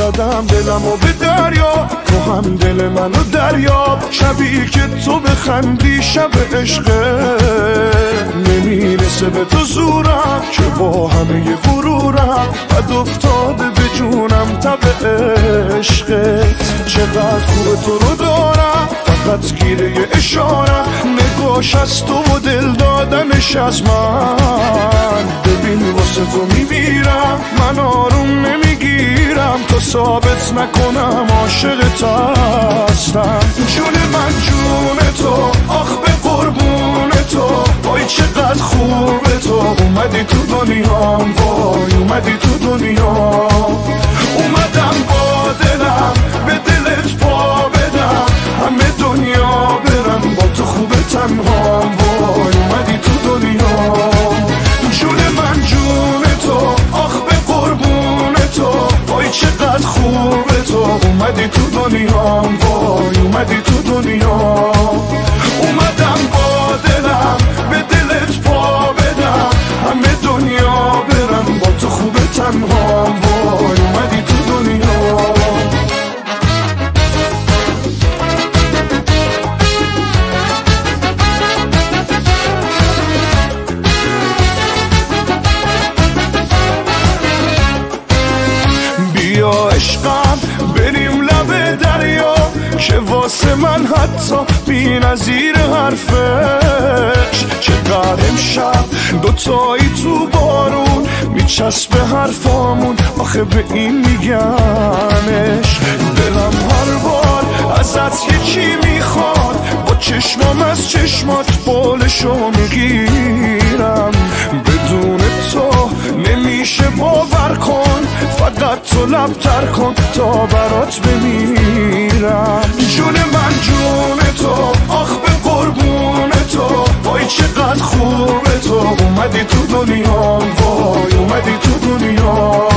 زدم دلمو به دریا، تو هم دل منو دریاب. شبی که تو بخندی شب عشقه، نمیرسه به تو زورم که با همه غرورم بد افتاده به جونم تب عشقت. چقدر خوب تو رو دارم، فقط گیره اشارم، نگاش از تو و دل دادنش از من. ببین واسه تو میمیرم، من آروم نمیگیرم تا ثابت نکنم عاشقت هستم. جون من جون تو، آخ به قربون تو، وای چقدر خوبه تو. اومدی تو دنیام، وای اومدی تو دنیا. اومدم با دلم به دلت پا بدم، همه دنیا برم با تو خوبه تنهام. وای اومدی تو دنیا. جون من جون تو، آخ به قربون تو، وای چقدر خوبه تو. اومدی تو دنیام، وای اومدی تو دنیا. اومدم با دلم به دلت پا بدم، همه دنیا برم با تو خوبه تنهام. وای اومدی تو دنیا. بیا عشقم بریم لب دریا، که واسه من حتی بی نظیر حرفش. چقدر امشب دوتایی تو بارون میچسبه حرفامون، آخه به این میگنش. دلم هر بار ازت یکی میخواد، با چشمام از چشمات بالشو میگیرم. بدون تو نمیشه باور کن، فقط تو لب تر کن تا برات بمیرم. جون من جون تو، آخ به قربون تو، وای چقدر خوبه تو. اومدی تو دنیا، وای اومدی تو دنیا.